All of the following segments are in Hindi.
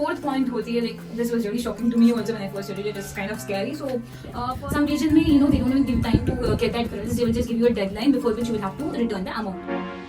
fourth point होती है, like this was really shocking to me also when I first studied it. It's kind of scary. So for some reason में they don't even give time to get that credits. They will just give you a deadline before which you will have to return the amount.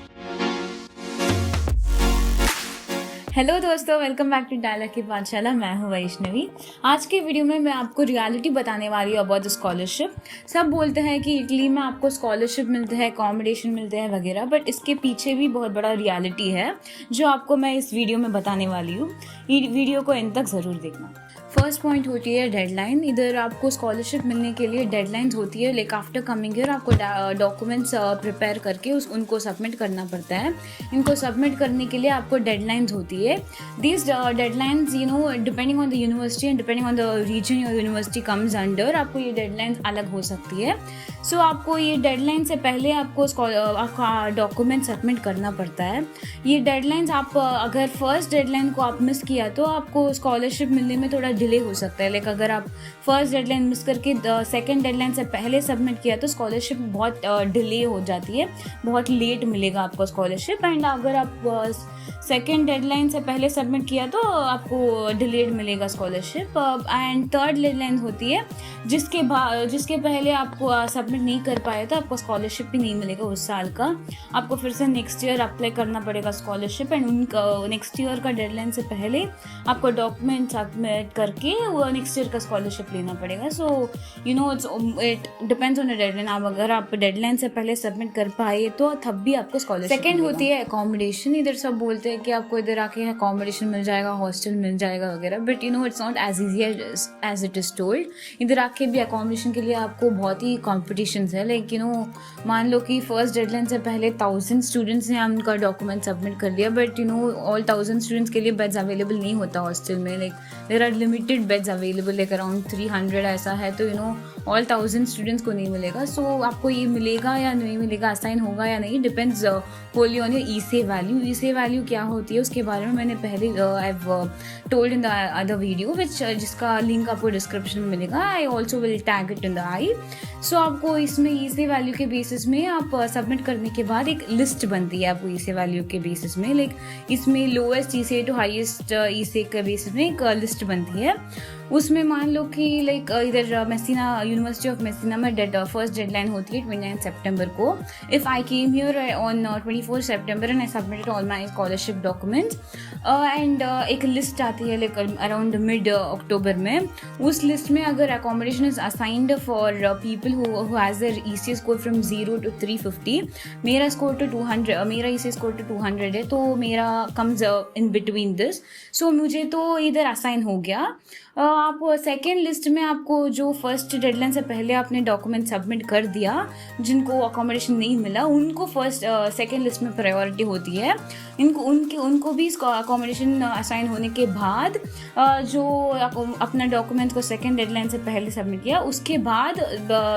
Hello दोस्तों, वेलकम बैक टू डायलॉग की पाठशाला। मैं हूँ वैष्णवी। आज के वीडियो में मैं आपको रियलिटी बताने वाली हूँ अबाउट द स्कॉलरशिप। सब बोलते हैं कि इटली में आपको स्कॉलरशिप मिलते हैं, अकोमोडेशन मिलते हैं वगैरह, बट इसके पीछे भी बहुत बड़ा रियलिटी है जो आपको मैं इस वीडियो में बताने वाली हूँ। ये वीडियो को एंड तक ज़रूर देखना। फर्स्ट पॉइंट होती है डेडलाइन। इधर आपको स्कॉलरशिप मिलने के लिए डेडलाइंस होती है, लाइक आफ्टर कमिंग ईयर आपको डॉक्यूमेंट्स प्रिपेयर करके उनको सबमिट करना पड़ता है। इनको सबमिट करने के लिए आपको डेडलाइंस होती है। This deadlines depending on the university and depending on the region your university comes under, आपको ये डेडलाइंस अलग हो सकती है। सो आपको ये डेडलाइन से पहले आपको आपका डॉक्यूमेंट सबमिट करना पड़ता है। ये डेडलाइंस आप अगर फर्स्ट डेडलाइन को आप मिस किया तो आपको स्कॉलरशिप मिलने में थोड़ा डिले हो सकता है। लाइक अगर आप फर्स्ट डेडलाइन मिस करके सेकंड डेडलाइन से पहले सबमिट किया तो स्कॉलरशिप बहुत डिले हो जाती है, बहुत लेट मिलेगा आपको स्कॉलरशिप। एंड अगर आप सेकेंड डेडलाइन से पहले सबमिट किया तो आपको डिलेड मिलेगा स्कॉलरशिप। एंड थर्ड डेडलाइन होती है जिसके पहले आपको सबमिट नहीं कर पाए तो आपको स्कॉलरशिप भी नहीं मिलेगा उस साल का। आपको फिर से नेक्स्ट ईयर अप्लाई करना पड़ेगा स्कॉलरशिप। एंड नेक्स्ट ईयर का डेडलाइन से पहले आपको डॉक्यूमेंट सबमिट करके नेक्स्ट ईयर का स्कॉलरशिप लेना पड़ेगा। So it depends on the deadline. अगर आप डेडलाइन से पहले सबमिट कर पाए तो तब भी आपको स्कॉलरशिप। सेकेंड होती है अकोमोडेशन। इधर सब बोलते हैं कि आपको इधर आके अकोमोडेशन मिल जाएगा, हॉस्टल मिल जाएगा वगैरह, but it's not as easy as it is told. इधर आके भी अकोमोडेशन के लिए आपको बहुत ही कॉम्पिटिशन है। लाइक मान लो कि फर्स्ट डेडलाइन से पहले 1000 स्टूडेंट्स ने उनका डॉक्यूमेंट सबमिट कर दिया, बट ऑल 1000 स्टूडेंट्स के लिए बेड्स अवेलेबल नहीं होता हॉस्टल में। Like there are limited beds available, like around 300 ऐसा है। तो ऑल 1000 स्टूडेंट्स को नहीं मिलेगा। सो आपको ये मिलेगा या नहीं मिलेगा, असाइन होगा या नहीं, depends wholly on your ISEE value. ISEE value क्या होती है उसके बारे में मैंने पहले I have told in the other video जिसका लिंक आपको डिस्क्रिप्शन में मिलेगा। I also will tag it in the I. So आपको इसमें ई-से वैल्यू के बेसिस में आप सबमिट करने के बाद एक लिस्ट बनती है आपको ई-से वैल्यू के बेसिस में। लाइक इसमें लोएस्ट ई-से टू हाईएस्ट ई-से के बेसिस में एक लिस्ट बनती है। उसमें मान लो कि लाइक इधर मेसिना, यूनिवर्सिटी ऑफ मेसिना में फर्स्ट डेडलाइन होती है 29 सितंबर को। If I came here on 24 September and I submitted all my scholarship documents and एक लिस्ट आती है लाइक अराउंड मिड अक्टूबर में। उस लिस्ट में अगर accommodation is assigned for people who has their ISEE score from 0 to 350, मेरा स्कोर टू 200, मेरा ई-से स्कोर टू 200 है, तो मेरा कम्स इन बिटवीन दिस। सो मुझे तो इधर असाइन हो गया। आप सेकेंड लिस्ट में आपको जो फर्स्ट डेडलाइन से पहले आपने डॉक्यूमेंट सबमिट कर दिया, जिनको अकोमोडेशन नहीं मिला, उनको फर्स्ट सेकेंड लिस्ट में प्रायोरिटी होती है। उनको भी अकोमोडेशन असाइन होने के बाद जो अपना डॉक्यूमेंट को सेकेंड डेडलाइन से पहले सबमिट किया उसके बाद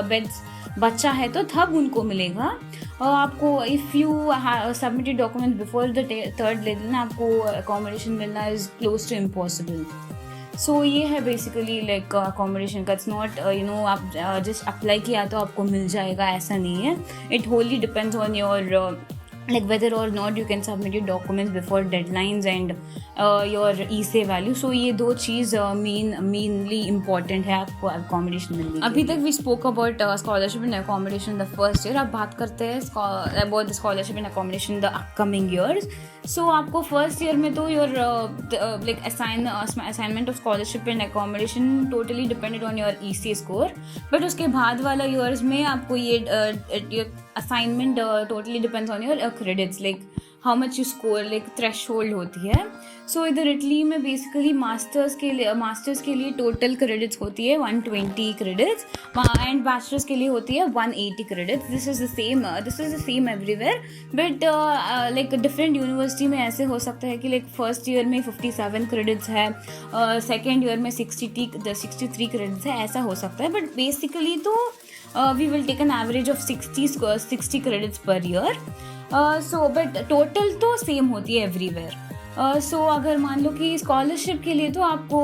बेड्स बच्चा है तो तब उनको मिलेगा। आपको if you submitted document before the third deadline आपको अकोमोडेशन मिलना इज़ क्लोज टू इम्पॉसिबल। सो ये है बेसिकली लाइक अकोमोडेशन का। इट्स नॉट आप जस्ट अप्लाई किया तो आपको मिल जाएगा, ऐसा नहीं है। It wholly depends on your like whether or not you can submit your documents before deadlines and your e-से value. So ये दो चीज़ mainly important है आपको accommodation मिलने। अभी तक we spoke about scholarship and accommodation the first year। अब बात करते हैं about the scholarship and accommodation the upcoming years. So आपको फर्स्ट ईयर में तो your like assignment of scholarship and accommodation totally depended on your e-से score, but उसके बाद वाला years में आपको ये assignment totally depends on your credits, like how much you score, like threshold होती है। सो इधर इटली में बेसिकली मास्टर्स के लिए टोटल क्रेडिट्स होती है 120 क्रेडिट्स एंड बैचलर्स के लिए होती है 180 credits. This is the same everywhere, but like different university में ऐसे हो सकता है कि लाइक फर्स्ट ईयर में 57 क्रेडिट्स है, सेकेंड ईयर में 63 क्रेडिट्स है, ऐसा हो सकता है। बट बेसिकली तो we will take an average of 60 credits per year. So but total तो सेम होती है everywhere. सो अगर मान लो कि स्कॉलरशिप के लिए तो आपको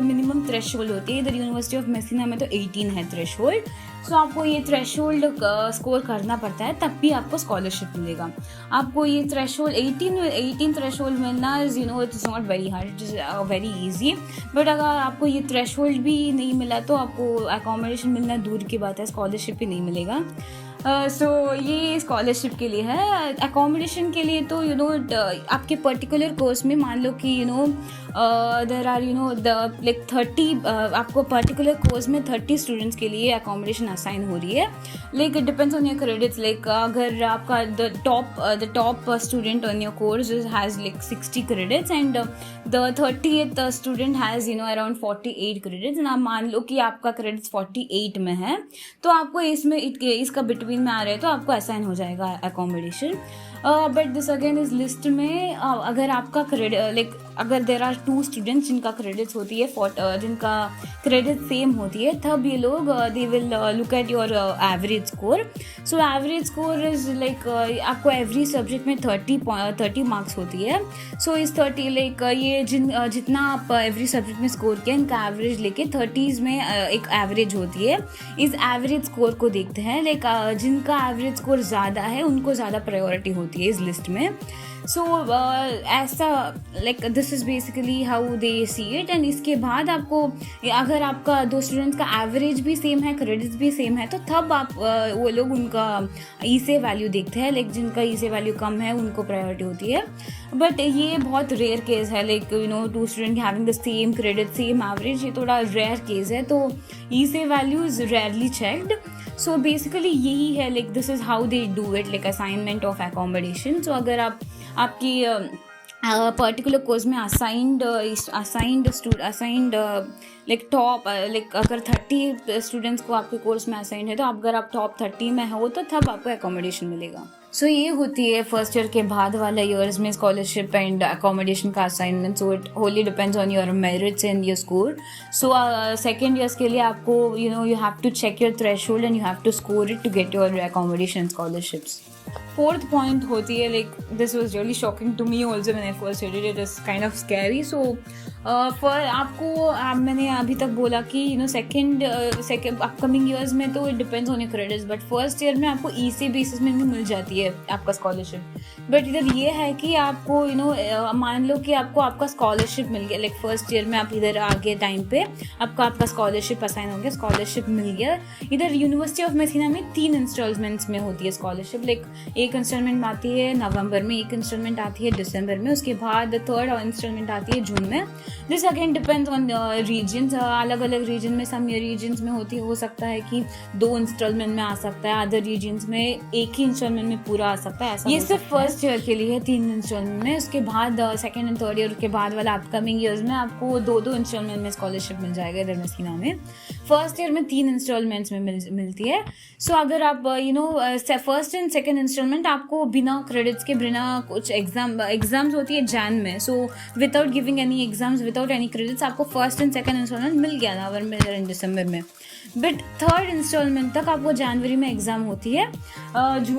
मिनिमम थ्रेशोल्ड होती है, इधर यूनिवर्सिटी ऑफ मेसिना में तो 18 है थ्रेशोल्ड। सो आपको ये थ्रेशोल्ड स्कोर करना पड़ता है, तब भी आपको स्कॉलरशिप मिलेगा। आपको ये थ्रेशोल्ड 18 थ्रेशोल्ड मिलना is it's not very hard, it is very easy. But अगर आपको ये थ्रेशोल्ड भी नहीं मिला तो आपको अकोमोडेशन मिलना दूर की बात है, स्कॉलरशिप भी नहीं मिलेगा। सो ये स्कॉलरशिप के लिए है। अकोमोडेशन के लिए तो आपके पर्टिकुलर कोर्स में मान लो कि देर आर लाइक 30 आपको पर्टिकुलर कोर्स में 30 स्टूडेंट्स के लिए अकोमोडेशन असाइन हो रही है। Like it depends on your credits. Like अगर आपका the top student on your course has like 60 credits and the 30th student has around 48 credits, ना मान लो कि आपका क्रेडिट्स 48 में है तो आपको इसका बिटवीन में आ रहे हैं तो आपको असाइन हो जाएगा अकोमोडेशन। बट दिस अगेन इस लिस्ट में अगर आपका क्रेडिट अगर देर आर 2 स्टूडेंट्स जिनका क्रेडिट्स होती है जिनका क्रेडिट सेम होती है, तब ये लोग they will look at your average score. So average score is like आपको एवरी सब्जेक्ट में 30 मार्क्स होती है। सो इस 30 लाइक ये जितना आप एवरी सब्जेक्ट में स्कोर किया इनका एवरेज लेके 30s में एक एवरेज होती है। इस एवरेज स्कोर को देखते हैं, लाइक जिनका एवरेज स्कोर ज़्यादा है उनको ज़्यादा प्रायोरिटी होती है इस लिस्ट में। सो ऐसा like this is basically how they see it. And इसके बाद आपको अगर आपका 2 स्टूडेंट्स का एवरेज भी सेम है, क्रेडिट्स भी सेम है, तो तब आप वो लोग उनका ई-से वैल्यू देखते हैं। लाइक जिनका ई-से वैल्यू कम है उनको प्रायोरिटी होती है। बट ये बहुत रेयर केस है, like 2 student having the same credit same average, ये थोड़ा रेयर केस है, तो ISEE value is rarely checked. So basically यही है, like this is how they do it, like assignment of accommodation. So अगर आपकी पर्टिकुलर कोर्स में असाइंड लाइक टॉप लाइक अगर 30 स्टूडेंट्स को आपके कोर्स में असाइंड है तो अगर आप टॉप 30 में हो तो तब आपको अकोमोडेशन मिलेगा। सो ये होती है फर्स्ट ईयर के बाद वाला ईयर्स में स्कॉलरशिप एंड अकोमोडेशन का assignment. So it wholly depends on your merits and your score. So second years के लिए आपको you have to check your threshold and you have to score it to get your accommodation scholarships. Fourth point होती है, like this was really shocking to me also when I first studied it, is kind of scary. So मैंने अभी तक बोला कि सेकेंड अपकमिंग ईयर्स में तो it depends on your credits, but first year में आपको ई-से बेसिस में भी मिल जाती है आपका स्कॉलरशिप। बट इधर ये है कि आपको मान लो कि आपका स्कॉलरशिप मिल गया, लाइक फर्स्ट ईयर में आप इधर आगे टाइम पे आपका स्कॉलरशिप असाइन हो गया, स्कॉलरशिप मिल गया। इधर यूनिवर्सिटी ऑफ मेसिना में 3 इंस्टॉलमेंट्स में होती है स्कॉलरशिप। लाइक एक इंस्टॉलमेंट आती है नवंबर में, एक इंस्टॉलमेंट आती है दिसंबर में, उसके बाद 3rd इंस्टॉलमेंट आती है जून में। This again depends on regions, अलग अलग रीजन में सम रीजन्स में हो सकता है कि 2 इंस्टॉलमेंट में आ सकता है, अदर रीजन्स में एक ही इंस्टॉलमेंट में पूरा आ सकता है। ऐसा ये सिर्फ फर्स्ट ईयर के लिए 3 इंस्टॉलमेंट में। उसके बाद सेकेंड एंड थर्ड ईयर के बाद वाला अपकमिंग ईयर्स में आपको 2 इंस्टॉलमेंट में स्कॉलरशिप मिल जाएगा इधर मेसिना में। फर्स्ट ईयर में 3 इंस्टॉलमेंट्स में मिलती है। सो अगर आप फर्स्ट एंड सेकेंड इंस्टॉलमेंट आपको बिना क्रेडिट्स के बिना कुछ एग्जाम्स होती है जैन में, so without giving any exams without any credits आपको फर्स्ट एंड सेकेंड इंस्टॉलमेंट मिल गया नवंबर एंड दिसंबर में। बट 3rd इंस्टॉलमेंट तक आपको जनवरी में एग्ज़ाम होती है,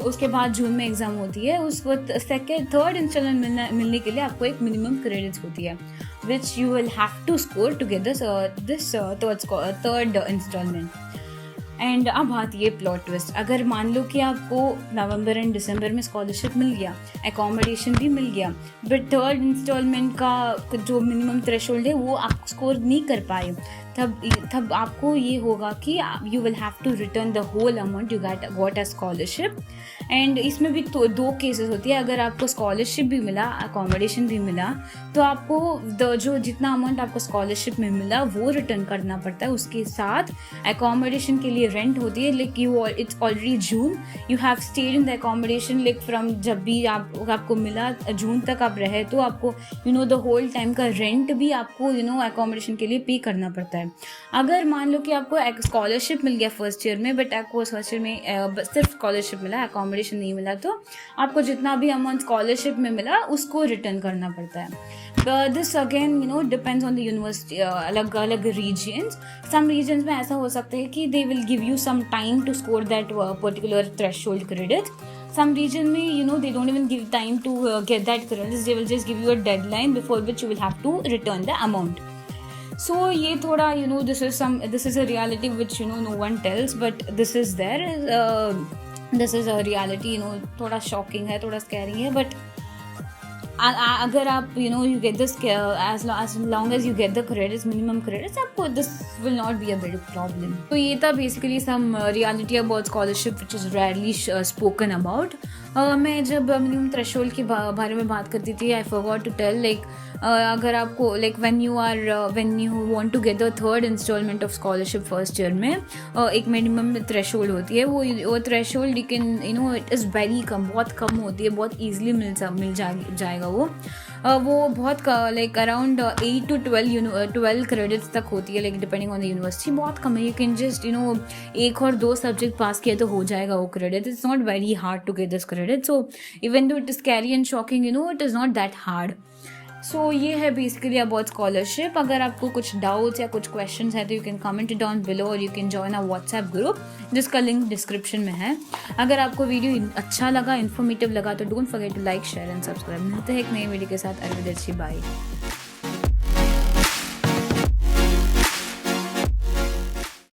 उसके बाद जून में एग्ज़ाम होती है। उसको 3rd इंस्टॉलमेंट मिलने के लिए आपको एक मिनिमम क्रेडिट्स होती है which you will have to score to get this 3rd instalment. And अब आती है प्लॉट ट्विस्ट। अगर मान लो कि आपको नवंबर एंड दिसंबर में स्कॉलरशिप मिल गया, अकोमोडेशन भी मिल गया, बट 3rd इंस्टॉलमेंट का जो मिनिमम थ्रेशोल्ड है वो आप स्कोर नहीं कर पाए, तब आपको ये होगा कि you will have to return the whole amount you got a scholarship. And इसमें भी तो 2 केसेस होती है। अगर आपको स्कॉलरशिप भी मिला, अकोमोडेशन भी मिला, तो आपको जो जितना अमाउंट आपको स्कॉलरशिप में मिला वो रिटर्न करना पड़ता है। उसके साथ अकोमोडेशन के लिए रेंट होती है। Like it's already June, you have stayed in the accommodation, like from जब भी आपको मिला जून तक आप रहे तो आपको द होल टाइम का रेंट भी आपको अकोमोडेशन के लिए पे करना पड़ता है। अगर मान लो कि आपको स्कॉलरशिप मिल गया फर्स्ट ईयर में, बट आपको फर्स्ट ईयर में सिर्फ स्कॉलरशिप मिला, अकोमोडेशन नहीं मिला, तो आपको जितना भी अमाउंट स्कॉलरशिप में मिला उसको रिटर्न करना पड़ता है। This again depends on the university, अलग अलग रीजन्स। सम रीजन्स में ऐसा हो सकता है कि they will give you some time to score that particular threshold credit. some region में they don't even give time to get that credits. They will just give you a deadline before which you will have to return the amount. So ये थोड़ा this is a reality which no one tells, but this is there. This is a reality, थोड़ा shocking है, थोड़ा scary है, but अगर आप you get this as long as you get the credits, minimum credits, आपको this will not be a big problem. तो ये था basically some reality about scholarship which is rarely spoken about. मैं जब minimum threshold के बारे में बात करती थी, I forgot to tell, अगर आपको when you want to get the third installment of scholarship first year में एक minimum threshold होती है, वो threshold you can it is very कम, बहुत कम होती है, बहुत easily मिल जाएगा वो बहुत around 8 to 12 credits तक होती है, depending on the university, बहुत कम है. You can just एक और 2 सब्जेक्ट पास किया तो हो जाएगा वो credit. It's not very hard to get this credit, so even though it is scary and shocking, it is not that hard. So ये है बेसिकली अबाउट स्कॉलरशिप. अगर आपको कुछ डाउट्स या कुछ क्वेश्चंस है तो you can comment it down below, और you can join a WhatsApp group जिसका लिंक डिस्क्रिप्शन में है. अगर आपको वीडियो अच्छा लगा, इन्फॉर्मेटिव लगा तो don't forget to like, share and subscribe. मिलते हैं एक नई वीडियो के साथ. अरविंदर जी, बाय.